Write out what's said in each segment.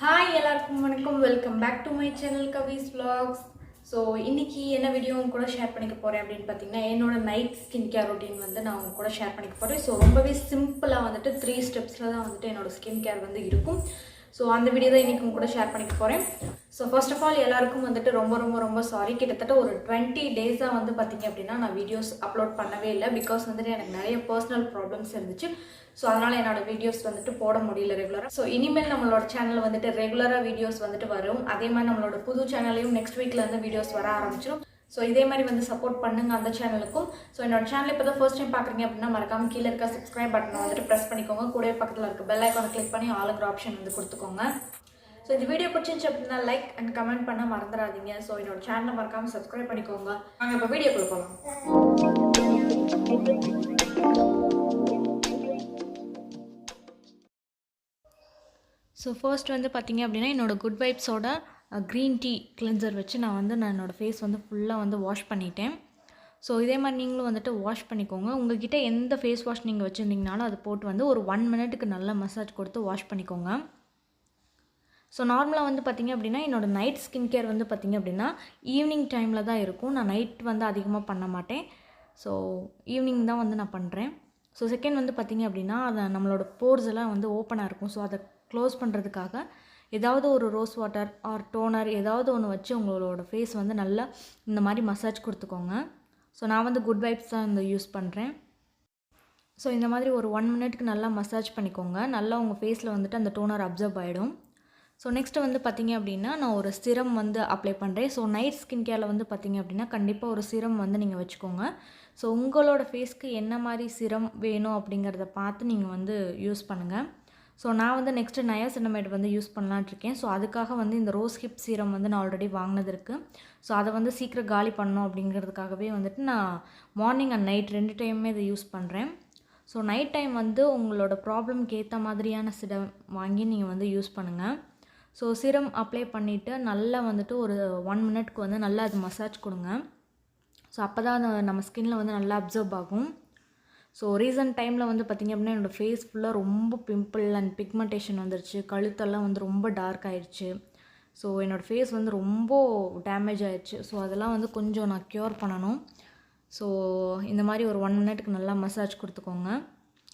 Hi எல்லாருக்கும் வணக்கம் welcome back to my channel Kavi's vlogs. So இன்னைக்கு என்ன வீடியோ உங்க கூட ஷேர் பண்ணிக்க போகிறேன் அப்படின்னு பார்த்தீங்கன்னா என்னோட நைட் ஸ்கின் கேர் ரொட்டீன் வந்து நான் உங்க கூட ஷேர் பண்ணிக்க போகிறேன். ஸோ ரொம்பவே சிம்பிளாக வந்துட்டு 3 ஸ்டெப்ஸில் தான் வந்துட்டு என்னோட ஸ்கின் கேர் வந்து இருக்கும். ஸோ அந்த வீடியோ தான் இன்றைக்கி உங்க கூட ஷேர் பண்ணிக்க போகிறேன். ஸோ ஃபர்ஸ்ட் ஆஃப் ஆல் எல்லாருக்கும் வந்துட்டு ரொம்ப சாரி. கிட்டத்தட்ட ஒரு 20 டேஸாக வந்து பார்த்தீங்க அப்படின்னா நான் வீடியோஸ் அப்லோட் பண்ணவே இல்லை. பிகாஸ் வந்துட்டு எனக்கு நிறைய பர்சனல் ப்ராப்ளம்ஸ் இருந்துச்சு. ஸோ அதனால் என்னோட வீடியோஸ் வந்துட்டு போட முடியல ரெகுலராக. ஸோ இனிமேல் நம்மளோட சேனலில் வந்துட்டு ரெகுலராக வீடியோஸ் வந்துட்டு வரும். அதே மாதிரி நம்மளோட புது சேனல்லையும் நெக்ஸ்ட் வீக்லேருந்து வீடியோஸ் வர ஆரம்பிச்சிடும். ஸோ இதே மாதிரி வந்து சப்போர்ட் பண்ணுங்க அந்த சேனலுக்கும். ஸோ என்னோட சேனல் இப்போ தான் ஃபர்ஸ்ட் டைம் பார்க்குறீங்க அப்படின்னா மறக்காம கீழே இருக்க சப்ஸ்கிரைப் பட்டனை வந்துட்டு ப்ரெஸ் பண்ணிக்கோங்க. கூடவே பக்கத்தில் இருக்க பெல் ஐக்கானை கிளிக் பண்ணி ஆளுங்கிற ஆப்ஷன் வந்து கொடுத்துக்கோங்க. ஸோ இந்த வீடியோ பிடிச்சிருந்துச்சு அப்படின்னா லைக் அண்ட் கமெண்ட் பண்ண மறந்துடாதீங்க. ஸோ என்னோட சேனலை மறக்காமல் சப்ஸ்கிரைப் பண்ணிக்கோங்க. நாங்கள் இப்போ வீடியோக்குள்ள போகலாம். ஸோ ஃபர்ஸ்ட் வந்து பார்த்திங்க அப்படின்னா என்னோடய குட் வைப்ஸோட க்ரீன் டீ கிளென்சர் வச்சு நான் என்னோடய ஃபேஸ் வந்து ஃபுல்லாக வந்து வாஷ் பண்ணிட்டேன். ஸோ இதே மாதிரி நீங்களும் வந்துட்டு வாஷ் பண்ணிக்கோங்க. உங்கள்கிட்ட எந்த ஃபேஸ் வாஷ் நீங்கள் வச்சுருந்தீங்கனாலும் அது போட்டு வந்து ஒரு 1 மினிட்டுக்கு நல்லா மசாஜ் கொடுத்து வாஷ் பண்ணிக்கோங்க. ஸோ நார்மலாக வந்து பார்த்திங்க அப்படின்னா என்னோடய நைட் ஸ்கின் கேர் வந்து பார்த்திங்க அப்படின்னா ஈவினிங் டைமில் தான் இருக்கும். நான் நைட் வந்து அதிகமாக பண்ண மாட்டேன். ஸோ ஈவினிங் தான் வந்து நான் பண்ணுறேன். ஸோ செகண்ட் வந்து பார்த்திங்க அப்படின்னா அதை நம்மளோட போர்ஸ் எல்லாம் வந்து ஓப்பனாக இருக்கும். ஸோ அதை க்ளோஸ் பண்ணுறதுக்காக ஏதாவது ஒரு ரோஸ் வாட்டர் ஆர் டோனர் ஏதாவது ஒன்று வச்சு உங்களோட ஃபேஸ் வந்து நல்லா இந்த மாதிரி மசாஜ் கொடுத்துக்கோங்க. ஸோ நான் வந்து குட் வைப்ஸ் தான் இந்த யூஸ் பண்ணுறேன். ஸோ இந்த மாதிரி ஒரு 1 மினிட்க்கு நல்லா மசாஜ் பண்ணிக்கோங்க. நல்லா உங்கள் ஃபேஸில் வந்துட்டு அந்த டோனர் அப்சர்வ் ஆகிடும். ஸோ நெக்ஸ்ட்டு வந்து பார்த்திங்க அப்படின்னா நான் ஒரு சிரம் வந்து அப்ளை பண்ணுறேன். ஸோ நைட் ஸ்கின் கேரில் வந்து பார்த்திங்க அப்படின்னா கண்டிப்பாக ஒரு சிரம் வந்து நீங்கள் வச்சுக்கோங்க. ஸோ உங்களோட ஃபேஸ்க்கு என்ன மாதிரி சிரம் வேணும் அப்படிங்கிறத பார்த்து நீங்கள் வந்து யூஸ் பண்ணுங்கள். ஸோ நான் வந்து நெக்ஸ்ட்டு நயாசினமைட் வந்து யூஸ் பண்ணலான்ட்ருக்கேன். ஸோ அதுக்காக வந்து இந்த ரோஸ் ஹிப் சீரம் வந்து நான் ஆல்ரெடி வாங்கினது இருக்குது. ஸோ அதை வந்து சீக்கிரம் காலி பண்ணணும் அப்படிங்கிறதுக்காகவே வந்துட்டு நான் மார்னிங் அண்ட் நைட் 2 டைமுமே இதை யூஸ் பண்ணுறேன். ஸோ நைட் டைம் வந்து உங்களோட ப்ராப்ளம்க்கு ஏற்ற மாதிரியான சிரம் வாங்கி நீங்கள் வந்து யூஸ் பண்ணுங்கள். ஸோ சிரம் அப்ளை பண்ணிவிட்டு நல்லா வந்துட்டு ஒரு 1 மினிட்க்கு வந்து நல்லா அது மசாஜ் கொடுங்க. ஸோ அப்போ தான் நம்ம ஸ்கின்னில் வந்து நல்லா அப்சர்வ் ஆகும். ஸோ ரீசன்ட் டைமில் வந்து பார்த்திங்க அப்படின்னா என்னோடய ஃபேஸ் ஃபுல்லாக ரொம்ப பிம்பிள் அண்ட் பிக்மெண்டேஷன் வந்துருச்சு. கழுத்தெல்லாம் வந்து ரொம்ப டார்க் ஆயிடுச்சு. ஸோ என்னோடய ஃபேஸ் வந்து ரொம்ப டேமேஜ் ஆயிடுச்சு. ஸோ அதெல்லாம் வந்து கொஞ்சம் நான் க்யூர் பண்ணணும். ஸோ இந்த மாதிரி ஒரு 1 மினிட்க்கு நல்லா மசாஜ் கொடுத்துக்கோங்க.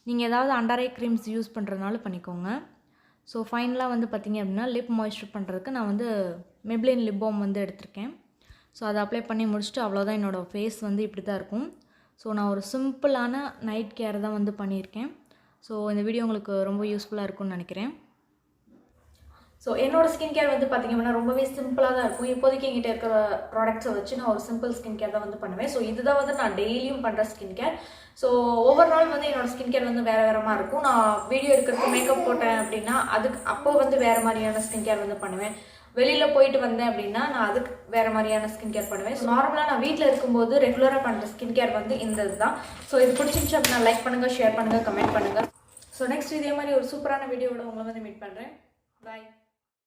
நீங்கள் ஏதாவது அண்டர் ஐ க்ரீம்ஸ் யூஸ் பண்ணுறதுனால பண்ணிக்கோங்க. ஸோ ஃபைனலாக வந்து பார்த்திங்க அப்படின்னா லிப் மாய்ஸ்சர் பண்ணுறதுக்கு நான் வந்து மெப்ளின் லிப் பாம் வந்து எடுத்திருக்கேன். ஸோ அதை அப்ளை பண்ணி முடிச்சுட்டு அவ்வளோதான். என்னோடய ஃபேஸ் வந்து இப்படி தான் இருக்கும். ஸோ நான் ஒரு சிம்பிளான நைட் கேர் தான் வந்து பண்ணியிருக்கேன். ஸோ இந்த வீடியோ உங்களுக்கு ரொம்ப யூஸ்ஃபுல்லாக இருக்கும்னு நினைக்கிறேன். ஸோ என்னோடய ஸ்கின் கேர் வந்து பார்த்திங்க அப்படின்னா ரொம்பவே சிம்பிளாக தான் இருக்கும். இப்போதைக்கு என்கிட்ட இருக்கிற ப்ராடக்ட்ஸை வச்சு நான் ஒரு சிம்பிள் ஸ்கின் கேர் தான் வந்து பண்ணுவேன். ஸோ இதுதான் வந்து நான் டெய்லியும் பண்ணுற ஸ்கின் கேர். ஸோ ஒவ்வொரு நாள் வந்து என்னோடய ஸ்கின் கேர் வந்து வேறு மாதிரி இருக்கும். நான் வீடியோ எடுக்கிறதுக்கு மேக்கப் போட்டேன் அப்படின்னா அப்போ வந்து வேறு மாதிரியான ஸ்கின் கேர் வந்து பண்ணுவேன். வெளியில் போயிட்டு வந்தேன் அப்படின்னா நான் அதுக்கு வேறு மாதிரியான ஸ்கின் கேர் பண்ணுவேன். ஸோ நார்மலாக நான் வீட்டில் இருக்கும்போது ரெகுலராக பண்ணுற ஸ்கின் கேர் வந்து இந்த இதுதான். ஸோ இது பிடிச்சிருந்துச்சு அப்படின்னா லைக் பண்ணுங்கள், ஷேர் பண்ணுங்கள், கமெண்ட் பண்ணுங்கள். ஸோ நெக்ஸ்ட் இதே மாதிரி ஒரு சூப்பரான வீடியோவோட உங்களை வந்து மீட் பண்ணுறேன். பாய்.